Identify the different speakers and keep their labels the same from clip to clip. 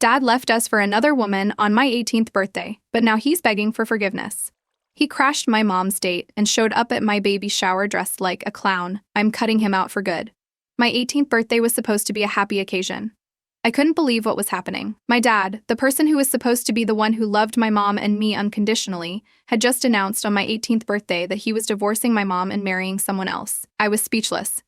Speaker 1: Dad left us for another woman on my 18th birthday, but now he's begging for forgiveness. He crashed my mom's date and showed up at my baby shower dressed like a clown. I'm cutting him out for good. My 18th birthday was supposed to be a happy occasion. I couldn't believe what was happening. My dad, the person who was supposed to be the one who loved my mom and me unconditionally, had just announced on my 18th birthday that he was divorcing my mom and marrying someone else. I was speechless.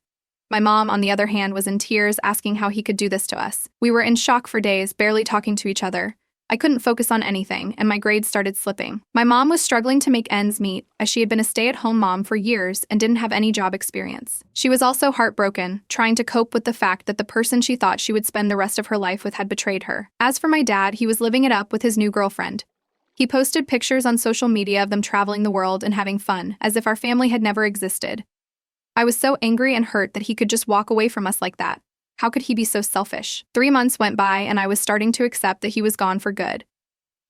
Speaker 1: My mom, on the other hand, was in tears, asking how he could do this to us. We were in shock for days, barely talking to each other. I couldn't focus on anything, and my grades started slipping. My mom was struggling to make ends meet, as she had been a stay-at-home mom for years and didn't have any job experience. She was also heartbroken, trying to cope with the fact that the person she thought she would spend the rest of her life with had betrayed her. As for my dad, he was living it up with his new girlfriend. He posted pictures on social media of them traveling the world and having fun, as if our family had never existed. I was so angry and hurt that he could just walk away from us like that. How could he be so selfish? 3 months went by and I was starting to accept that he was gone for good.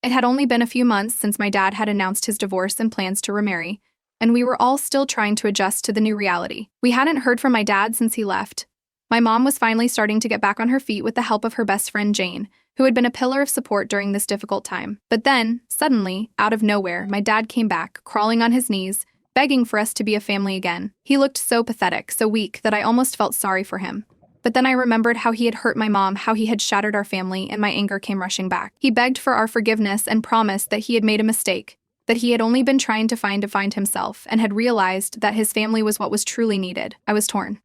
Speaker 1: It had only been a few months since my dad had announced his divorce and plans to remarry, and we were all still trying to adjust to the new reality. We hadn't heard from my dad since he left. My mom was finally starting to get back on her feet with the help of her best friend Jane, who had been a pillar of support during this difficult time. But then, suddenly, out of nowhere, my dad came back, crawling on his knees, begging for us to be a family again. He looked so pathetic, so weak, that I almost felt sorry for him. But then I remembered how he had hurt my mom, how he had shattered our family, and my anger came rushing back. He begged for our forgiveness and promised that he had made a mistake, that he had only been trying to find himself, and had realized that his family was what was truly needed. I was torn.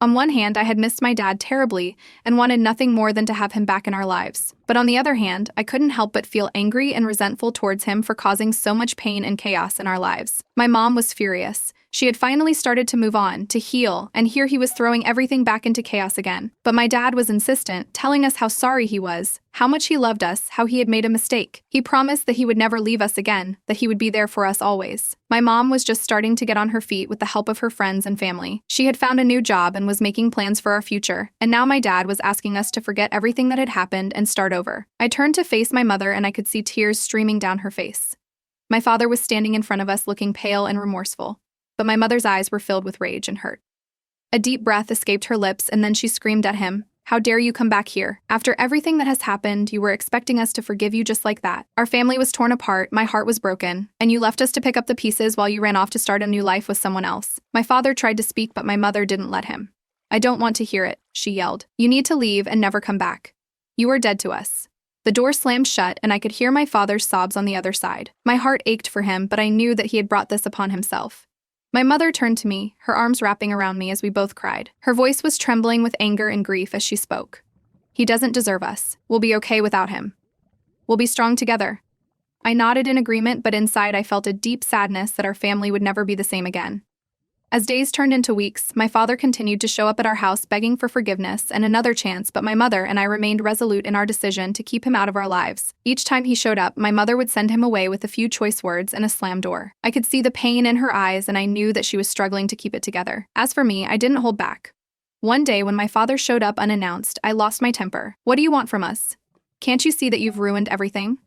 Speaker 1: On one hand, I had missed my dad terribly and wanted nothing more than to have him back in our lives. But on the other hand, I couldn't help but feel angry and resentful towards him for causing so much pain and chaos in our lives. My mom was furious. She had finally started to move on, to heal, and here he was throwing everything back into chaos again. But my dad was insistent, telling us how sorry he was, how much he loved us, how he had made a mistake. He promised that he would never leave us again, that he would be there for us always. My mom was just starting to get on her feet with the help of her friends and family. She had found a new job and was making plans for our future, and now my dad was asking us to forget everything that had happened and start over. I turned to face my mother and I could see tears streaming down her face. My father was standing in front of us looking pale and remorseful, but my mother's eyes were filled with rage and hurt. A deep breath escaped her lips and then she screamed at him, "How dare you come back here? After everything that has happened, you were expecting us to forgive you just like that. Our family was torn apart, my heart was broken, and you left us to pick up the pieces while you ran off to start a new life with someone else." My father tried to speak, but my mother didn't let him. "I don't want to hear it," she yelled. "You need to leave and never come back. You are dead to us." The door slammed shut and I could hear my father's sobs on the other side. My heart ached for him, but I knew that he had brought this upon himself. My mother turned to me, her arms wrapping around me as we both cried. Her voice was trembling with anger and grief as she spoke. "He doesn't deserve us. We'll be okay without him. We'll be strong together." I nodded in agreement, but inside I felt a deep sadness that our family would never be the same again. As days turned into weeks, my father continued to show up at our house begging for forgiveness and another chance, but my mother and I remained resolute in our decision to keep him out of our lives. Each time he showed up, my mother would send him away with a few choice words and a slammed door. I could see the pain in her eyes and I knew that she was struggling to keep it together. As for me, I didn't hold back. One day when my father showed up unannounced, I lost my temper. "What do you want from us? Can't you see that you've ruined everything?"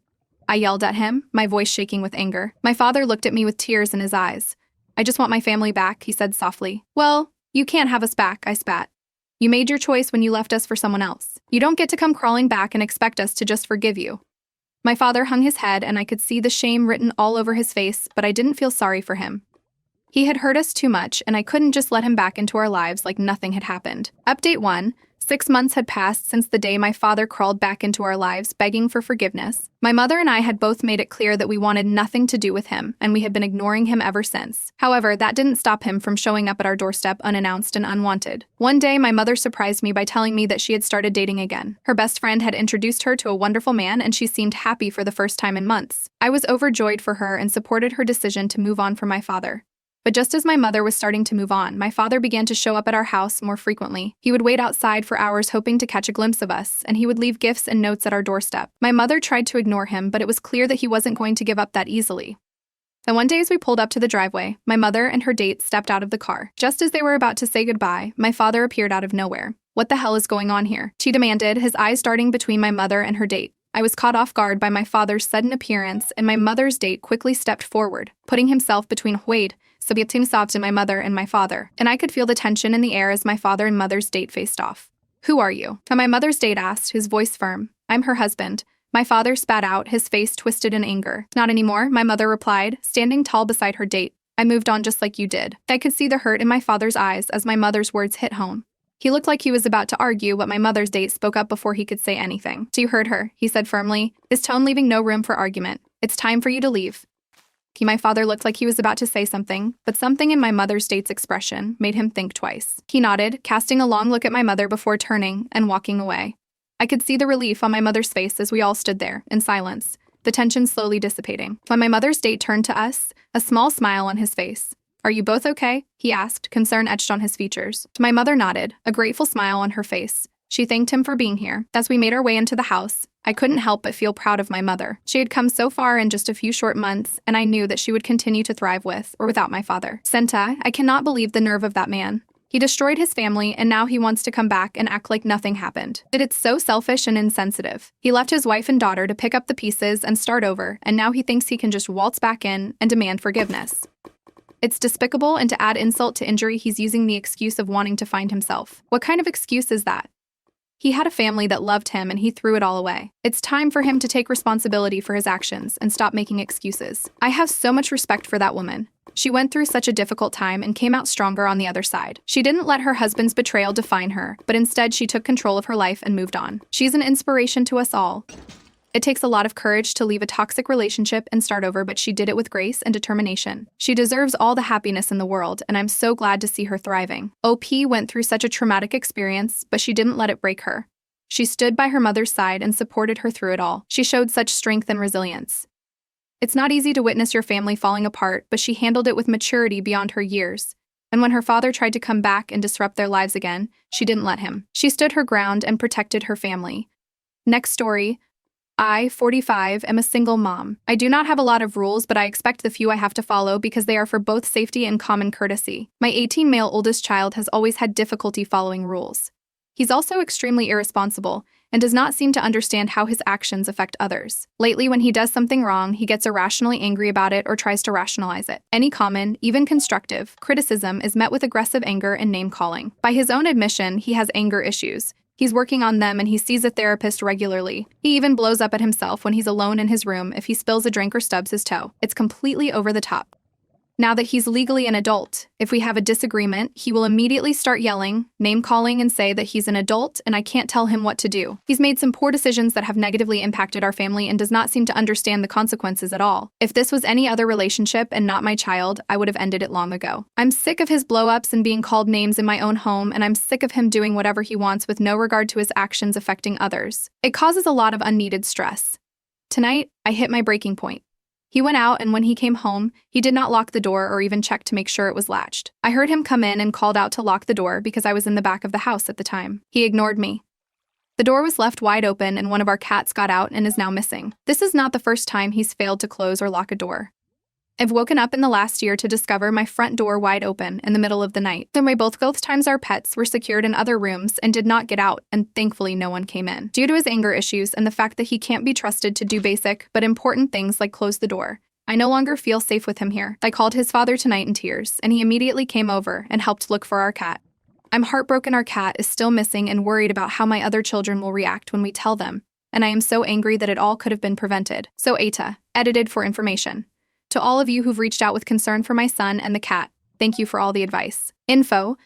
Speaker 1: I yelled at him, my voice shaking with anger. My father looked at me with tears in his eyes. "I just want my family back," he said softly. "Well, you can't have us back," I spat. "You made your choice when you left us for someone else. You don't get to come crawling back and expect us to just forgive you." My father hung his head and I could see the shame written all over his face, but I didn't feel sorry for him. He had hurt us too much and I couldn't just let him back into our lives like nothing had happened. Update 1. 6 months had passed since the day my father crawled back into our lives begging for forgiveness. My mother and I had both made it clear that we wanted nothing to do with him, and we had been ignoring him ever since. However, that didn't stop him from showing up at our doorstep unannounced and unwanted. One day, my mother surprised me by telling me that she had started dating again. Her best friend had introduced her to a wonderful man, and she seemed happy for the first time in months. I was overjoyed for her and supported her decision to move on from my father. But just as my mother was starting to move on, my father began to show up at our house more frequently. He would wait outside for hours hoping to catch a glimpse of us, and he would leave gifts and notes at our doorstep. My mother tried to ignore him, but it was clear that he wasn't going to give up that easily. And one day as we pulled up to the driveway, my mother and her date stepped out of the car. Just as they were about to say goodbye, my father appeared out of nowhere. "What the hell is going on here?" she demanded, his eyes darting between my mother and her date. I was caught off guard by my father's sudden appearance, and my mother's date quickly stepped forward, putting himself between Wade, Sobietin sobs, and my mother and my father, and I could feel the tension in the air as my father and mother's date faced off. Who are you? My mother's date asked, his voice firm. I'm her husband. My father spat out, his face twisted in anger. Not anymore, my mother replied, standing tall beside her date. I moved on just like you did. I could see the hurt in my father's eyes as my mother's words hit home. He looked like he was about to argue, but my mother's date spoke up before he could say anything. So you heard her, he said firmly, his tone leaving no room for argument. It's time for you to leave. My father looked like he was about to say something, but something in my mother's date's expression made him think twice. He nodded, casting a long look at my mother before turning and walking away. I could see the relief on my mother's face as we all stood there, in silence, the tension slowly dissipating. When my mother's date turned to us, a small smile on his face. Are you both okay? He asked, concern etched on his features. My mother nodded, a grateful smile on her face. She thanked him for being here. As we made our way into the house, I couldn't help but feel proud of my mother. She had come so far in just a few short months, and I knew that she would continue to thrive with or without my father. Senta, I cannot believe the nerve of that man. He destroyed his family, and now he wants to come back and act like nothing happened. It's so selfish and insensitive. He left his wife and daughter to pick up the pieces and start over, and now he thinks he can just waltz back in and demand forgiveness. It's despicable, and to add insult to injury, he's using the excuse of wanting to find himself. What kind of excuse is that? He had a family that loved him, and he threw it all away. It's time for him to take responsibility for his actions and stop making excuses. I have so much respect for that woman. She went through such a difficult time and came out stronger on the other side. She didn't let her husband's betrayal define her, but instead she took control of her life and moved on. She's an inspiration to us all. It takes a lot of courage to leave a toxic relationship and start over, but she did it with grace and determination. She deserves all the happiness in the world, and I'm so glad to see her thriving. OP went through such a traumatic experience, but she didn't let it break her. She stood by her mother's side and supported her through it all. She showed such strength and resilience. It's not easy to witness your family falling apart, but she handled it with maturity beyond her years. And when her father tried to come back and disrupt their lives again, she didn't let him. She stood her ground and protected her family. Next story. I, 45, am a single mom. I do not have a lot of rules, but I expect the few I have to follow because they are for both safety and common courtesy. My 18-male oldest child has always had difficulty following rules. He's also extremely irresponsible and does not seem to understand how his actions affect others. Lately, when he does something wrong, he gets irrationally angry about it or tries to rationalize it. Any common, even constructive, criticism is met with aggressive anger and name-calling. By his own admission, he has anger issues. He's working on them, and he sees a therapist regularly. He even blows up at himself when he's alone in his room if he spills a drink or stubs his toe. It's completely over the top. Now that he's legally an adult, if we have a disagreement, he will immediately start yelling, name-calling, and say that he's an adult and I can't tell him what to do. He's made some poor decisions that have negatively impacted our family and does not seem to understand the consequences at all. If this was any other relationship and not my child, I would have ended it long ago. I'm sick of his blow-ups and being called names in my own home, and I'm sick of him doing whatever he wants with no regard to his actions affecting others. It causes a lot of unneeded stress. Tonight, I hit my breaking point. He went out, and when he came home, he did not lock the door or even check to make sure it was latched. I heard him come in and called out to lock the door because I was in the back of the house at the time. He ignored me. The door was left wide open, and one of our cats got out and is now missing. This is not the first time he's failed to close or lock a door. I've woken up in the last year to discover my front door wide open in the middle of the night. Then both times our pets were secured in other rooms and did not get out, and thankfully no one came in. Due to his anger issues and the fact that he can't be trusted to do basic but important things like close the door, I no longer feel safe with him here. I called his father tonight in tears, and he immediately came over and helped look for our cat. I'm heartbroken our cat is still missing and worried about how my other children will react when we tell them, and I am so angry that it all could have been prevented. So Eta, edited for information. To all of you who've reached out with concern for my son and the cat, thank you for all the advice. Info: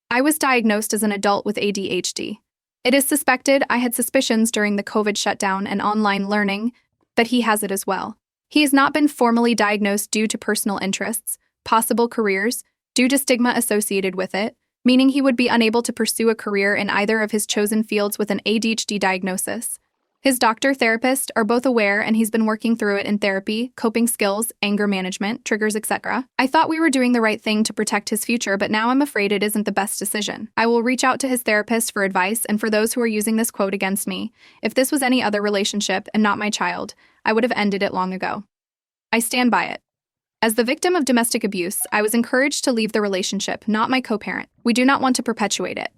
Speaker 1: I was diagnosed as an adult with ADHD. It is suspected I had suspicions during the COVID shutdown and online learning that he has it as well. He has not been formally diagnosed due to personal interests, possible careers, due to stigma associated with it, meaning he would be unable to pursue a career in either of his chosen fields with an ADHD diagnosis. His doctor-therapist are both aware, and he's been working through it in therapy, coping skills, anger management, triggers, etc. I thought we were doing the right thing to protect his future, but now I'm afraid it isn't the best decision. I will reach out to his therapist for advice, and for those who are using this quote against me, if this was any other relationship and not my child, I would have ended it long ago. I stand by it. As the victim of domestic abuse, I was encouraged to leave the relationship, not my co-parent. We do not want to perpetuate it.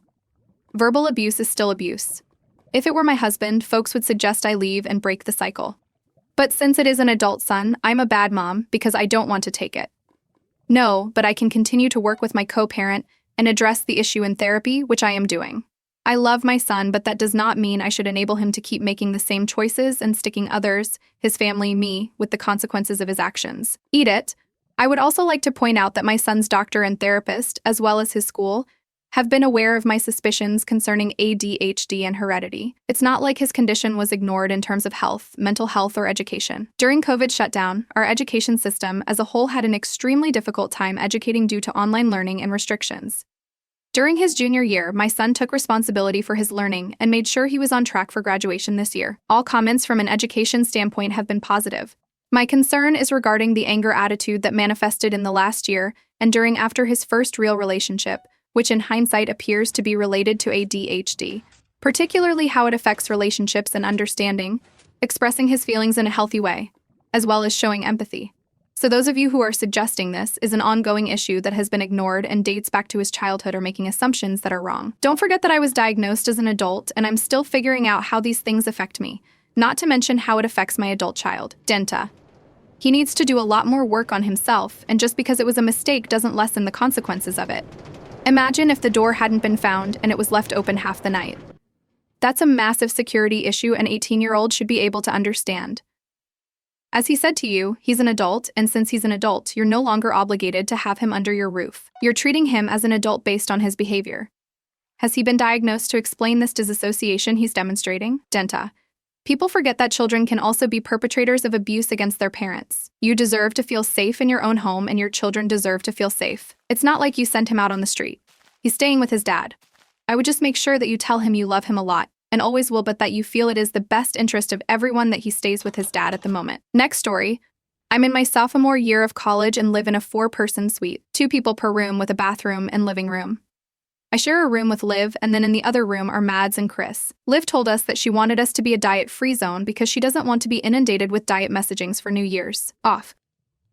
Speaker 1: Verbal abuse is still abuse. If it were my husband, folks would suggest I leave and break the cycle. But since it is an adult son, I'm a bad mom because I don't want to take it. No, but I can continue to work with my co-parent and address the issue in therapy, which I am doing. I love my son, but that does not mean I should enable him to keep making the same choices and sticking others, his family, me, with the consequences of his actions. Eat it. I would also like to point out that my son's doctor and therapist, as well as his school, have been aware of my suspicions concerning ADHD and heredity. It's not like his condition was ignored in terms of health, mental health, or education. During COVID shutdown, our education system as a whole had an extremely difficult time educating due to online learning and restrictions. During his junior year, my son took responsibility for his learning and made sure he was on track for graduation this year. All comments from an education standpoint have been positive. My concern is regarding the anger attitude that manifested in the last year and during after his first real relationship, which in hindsight appears to be related to ADHD, particularly how it affects relationships and understanding, expressing his feelings in a healthy way, as well as showing empathy. So those of you who are suggesting this is an ongoing issue that has been ignored and dates back to his childhood or making assumptions that are wrong. Don't forget that I was diagnosed as an adult and I'm still figuring out how these things affect me, not to mention how it affects my adult child, Denta. He needs to do a lot more work on himself, and just because it was a mistake doesn't lessen the consequences of it. Imagine if the door hadn't been found and it was left open half the night. That's a massive security issue an 18-year-old should be able to understand. As he said to you, he's an adult, and since he's an adult, you're no longer obligated to have him under your roof. You're treating him as an adult based on his behavior. Has he been diagnosed to explain this disassociation he's demonstrating? Denta. People forget that children can also be perpetrators of abuse against their parents. You deserve to feel safe in your own home, and your children deserve to feel safe. It's not like you sent him out on the street. He's staying with his dad. I would just make sure that you tell him you love him a lot, and always will, but that you feel it is the best interest of everyone that he stays with his dad at the moment. Next story. I'm in my sophomore year of college and live in a 4-person suite, 2 people per room with a bathroom and living room. I share a room with Liv, and then in the other room are Mads and Chris. Liv told us that she wanted us to be a diet-free zone because she doesn't want to be inundated with diet messagings for New Year's. Off.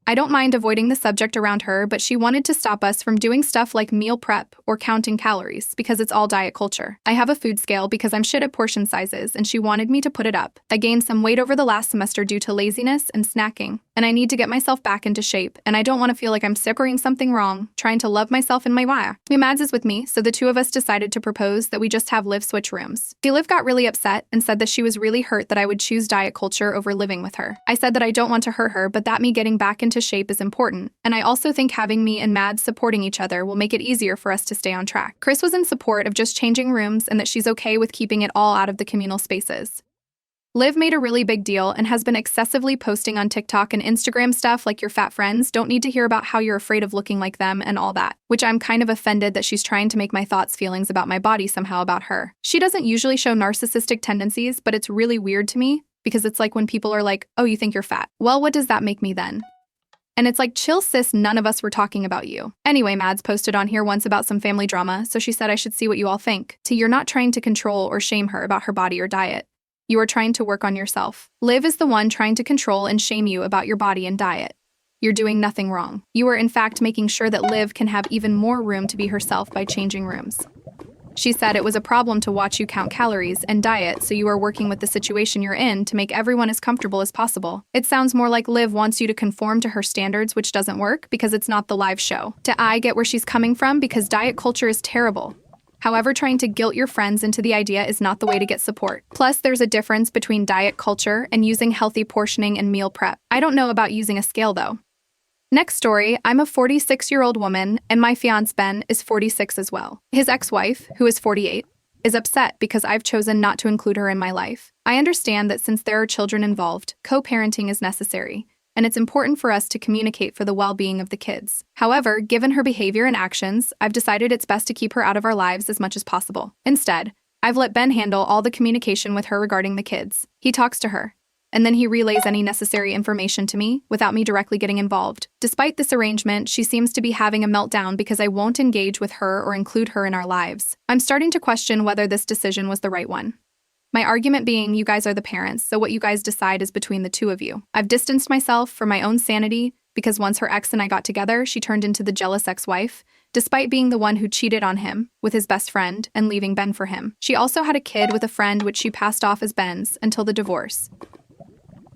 Speaker 1: I don't mind avoiding the subject around her, but she wanted to stop us from doing stuff like meal prep or counting calories because it's all diet culture. I have a food scale because I'm shit at portion sizes, and she wanted me to put it up. I gained some weight over the last semester due to laziness and snacking, and I need to get myself back into shape, and I don't want to feel like I'm sippering something wrong, trying to love myself in my wire. Mads is with me, so the 2 of us decided to propose that we just have Liv switch rooms. Liv got really upset and said that she was really hurt that I would choose diet culture over living with her. I said that I don't want to hurt her, but that me getting back into shape is important, and I also think having me and Mads supporting each other will make it easier for us to stay on track. Chris was in support of just changing rooms and that she's okay with keeping it all out of the communal spaces. Liv made a really big deal and has been excessively posting on TikTok and Instagram stuff like your fat friends don't need to hear about how you're afraid of looking like them and all that, which I'm kind of offended that she's trying to make my thoughts, feelings about my body somehow about her. She doesn't usually show narcissistic tendencies, but it's really weird to me because it's like when people are like, oh, you think you're fat. Well, what does that make me then? And it's like, chill sis, none of us were talking about you. Anyway, Mads posted on here once about some family drama, so she said I should see what you all think. You're not trying to control or shame her about her body or diet. You are trying to work on yourself. Liv is the one trying to control and shame you about your body and diet. You're doing nothing wrong. You are in fact making sure that Liv can have even more room to be herself by changing rooms. She said it was a problem to watch you count calories and diet, so you are working with the situation you're in to make everyone as comfortable as possible. It sounds more like Liv wants you to conform to her standards, which doesn't work because it's not the live show. I get where she's coming from because diet culture is terrible. However, trying to guilt your friends into the idea is not the way to get support. Plus, there's a difference between diet culture and using healthy portioning and meal prep. I don't know about using a scale though. Next story, I'm a 46-year-old woman, and my fiancé Ben is 46 as well. His ex-wife, who is 48, is upset because I've chosen not to include her in my life. I understand that since there are children involved, co-parenting is necessary, and it's important for us to communicate for the well-being of the kids. However, given her behavior and actions, I've decided it's best to keep her out of our lives as much as possible. Instead, I've let Ben handle all the communication with her regarding the kids. He talks to her, and then he relays any necessary information to me without me directly getting involved. Despite this arrangement, she seems to be having a meltdown because I won't engage with her or include her in our lives. I'm starting to question whether this decision was the right one. My argument being, you guys are the parents, so what you guys decide is between the 2 of you. I've distanced myself for my own sanity because once her ex and I got together, she turned into the jealous ex-wife, despite being the one who cheated on him with his best friend and leaving Ben for him. She also had a kid with a friend which she passed off as Ben's until the divorce.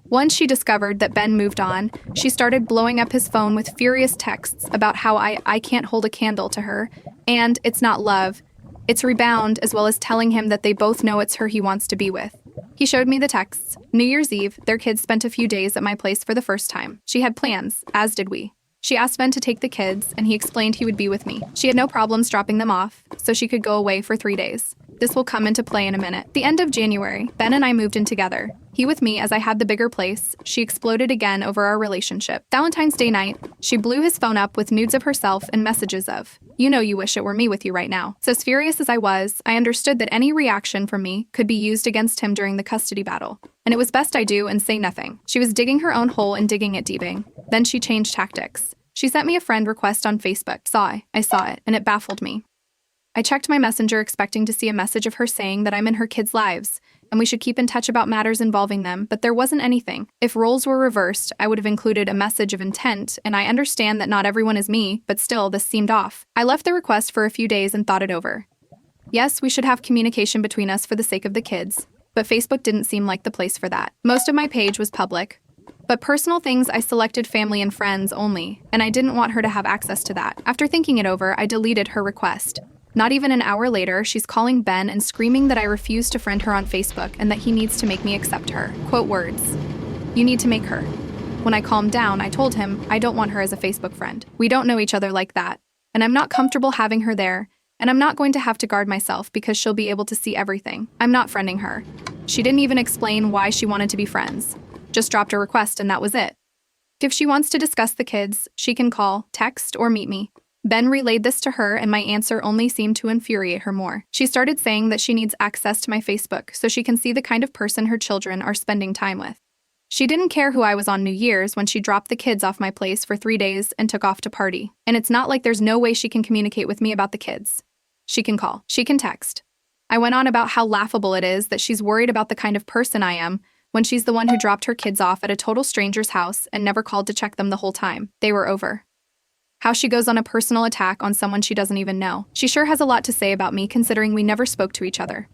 Speaker 1: Once she discovered that Ben moved on, she started blowing up his phone with furious texts about how I can't hold a candle to her, and it's not love, It's rebound, as well as telling him that they both know it's her he wants to be with. He showed me the texts. New Year's Eve, their kids spent a few days at my place for the first time. She had plans, as did we. She asked Ben to take the kids, and he explained he would be with me. She had no problems dropping them off, so she could go away for 3 days. This will come into play in a minute. The end of January, Ben and I moved in together. He with me as I had the bigger place. She exploded again over our relationship. Valentine's Day night, she blew his phone up with nudes of herself and messages of, "You know you wish it were me with you right now." So as furious as I was, I understood that any reaction from me could be used against him during the custody battle. And it was best I do and say nothing. She was digging her own hole and digging it deeping. Then she changed tactics. She sent me a friend request on Facebook. I saw it, and it baffled me. I checked my messenger expecting to see a message of her saying that I'm in her kids' lives, and we should keep in touch about matters involving them, but there wasn't anything. If roles were reversed, I would have included a message of intent, and I understand that not everyone is me, but still, this seemed off. I left the request for a few days and thought it over. Yes, we should have communication between us for the sake of the kids, but Facebook didn't seem like the place for that. Most of my page was public, but personal things I selected family and friends only, and I didn't want her to have access to that. After thinking it over, I deleted her request. Not even an hour later, she's calling Ben and screaming that I refuse to friend her on Facebook and that he needs to make me accept her. Quote words, "You need to make her." When I calmed down, I told him I don't want her as a Facebook friend. We don't know each other like that, and I'm not comfortable having her there, and I'm not going to have to guard myself because she'll be able to see everything. I'm not friending her. She didn't even explain why she wanted to be friends. Just dropped a request and that was it. If she wants to discuss the kids, she can call, text, or meet me. Ben relayed this to her, and my answer only seemed to infuriate her more. She started saying that she needs access to my Facebook so she can see the kind of person her children are spending time with. She didn't care who I was on New Year's when she dropped the kids off my place for 3 days and took off to party. And it's not like there's no way she can communicate with me about the kids. She can call. She can text. I went on about how laughable it is that she's worried about the kind of person I am when she's the one who dropped her kids off at a total stranger's house and never called to check them the whole time. They were over. How she goes on a personal attack on someone she doesn't even know. She sure has a lot to say about me considering we never spoke to each other.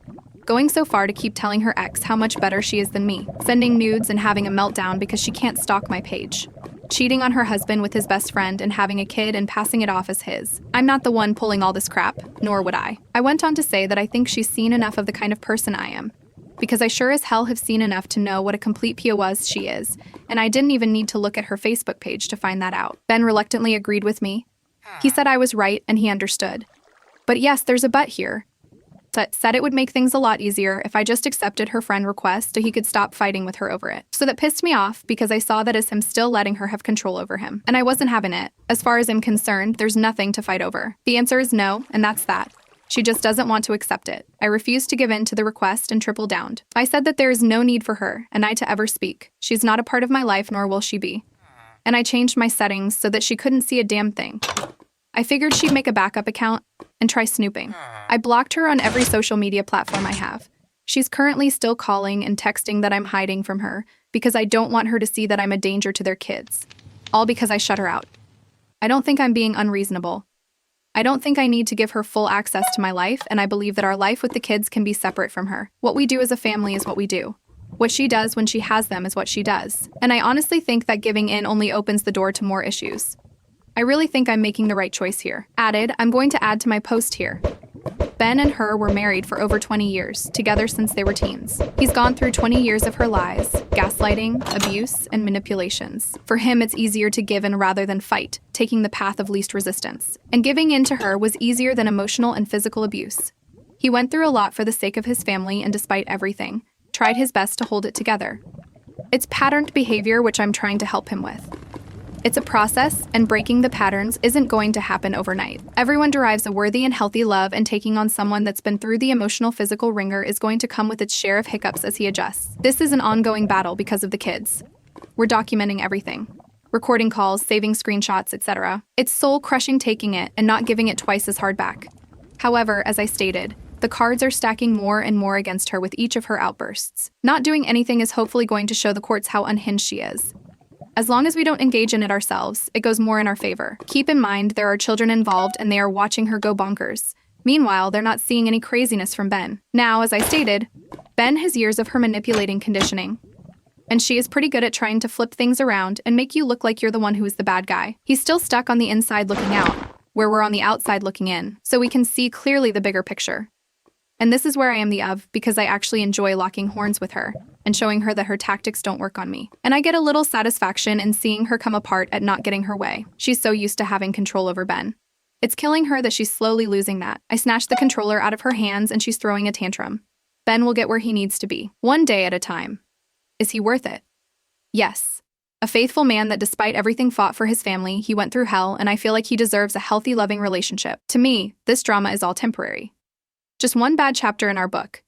Speaker 1: Going so far to keep telling her ex how much better she is than me. Sending nudes and having a meltdown because she can't stalk my page. Cheating on her husband with his best friend and having a kid and passing it off as his. I'm not the one pulling all this crap, nor would I. I went on to say that I think she's seen enough of the kind of person I am. Because I sure as hell have seen enough to know what a complete POS she is, and I didn't even need to look at her Facebook page to find that out. Ben reluctantly agreed with me. He said I was right and he understood. But yes, there's a but here. Said it would make things a lot easier if I just accepted her friend request so he could stop fighting with her over it. So that pissed me off because I saw that as him still letting her have control over him. And I wasn't having it. As far as I'm concerned, there's nothing to fight over. The answer is no, and that's that. She just doesn't want to accept it. I refused to give in to the request and triple downed. I said that there is no need for her and I to ever speak. She's not a part of my life, nor will she be. And I changed my settings so that she couldn't see a damn thing. I figured she'd make a backup account and try snooping. I blocked her on every social media platform I have. She's currently still calling and texting that I'm hiding from her because I don't want her to see that I'm a danger to their kids. All because I shut her out. I don't think I'm being unreasonable. I don't think I need to give her full access to my life, and I believe that our life with the kids can be separate from her. What we do as a family is what we do. What she does when she has them is what she does. And I honestly think that giving in only opens the door to more issues. I really think I'm making the right choice here. Added, I'm going to add to my post here. Ben and her were married for over 20 years, together since they were teens. He's gone through 20 years of her lies, gaslighting, abuse, and manipulations. For him, it's easier to give in rather than fight, taking the path of least resistance. And giving in to her was easier than emotional and physical abuse. He went through a lot for the sake of his family and despite everything, tried his best to hold it together. It's patterned behavior which I'm trying to help him with. It's a process, and breaking the patterns isn't going to happen overnight. Everyone derives a worthy and healthy love, and taking on someone that's been through the emotional physical ringer is going to come with its share of hiccups as he adjusts. This is an ongoing battle because of the kids. We're documenting everything. Recording calls, saving screenshots, etc. It's soul-crushing taking it and not giving it twice as hard back. However, as I stated, the cards are stacking more and more against her with each of her outbursts. Not doing anything is hopefully going to show the courts how unhinged she is. As long as we don't engage in it ourselves, it goes more in our favor. Keep in mind there are children involved and they are watching her go bonkers. Meanwhile, they're not seeing any craziness from Ben. Now, as I stated, Ben has years of her manipulating conditioning. And she is pretty good at trying to flip things around and make you look like you're the one who is the bad guy. He's still stuck on the inside looking out. where we're on the outside looking in, so we can see clearly the bigger picture. And this is where I am the of, because I actually enjoy locking horns with her and showing her that her tactics don't work on me. And I get a little satisfaction in seeing her come apart at not getting her way. She's so used to having control over Ben. It's killing her that she's slowly losing that. I snatch the controller out of her hands and she's throwing a tantrum. Ben will get where he needs to be, one day at a time. Is he worth it? Yes. A faithful man that despite everything fought for his family, he went through hell, and I feel like he deserves a healthy, loving relationship. To me, this drama is all temporary. Just one bad chapter in our book.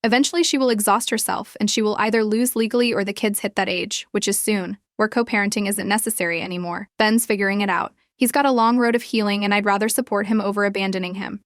Speaker 1: Eventually she will exhaust herself and she will either lose legally or the kids hit that age, which is soon, where co-parenting isn't necessary anymore. Ben's figuring it out. He's got a long road of healing and I'd rather support him over abandoning him.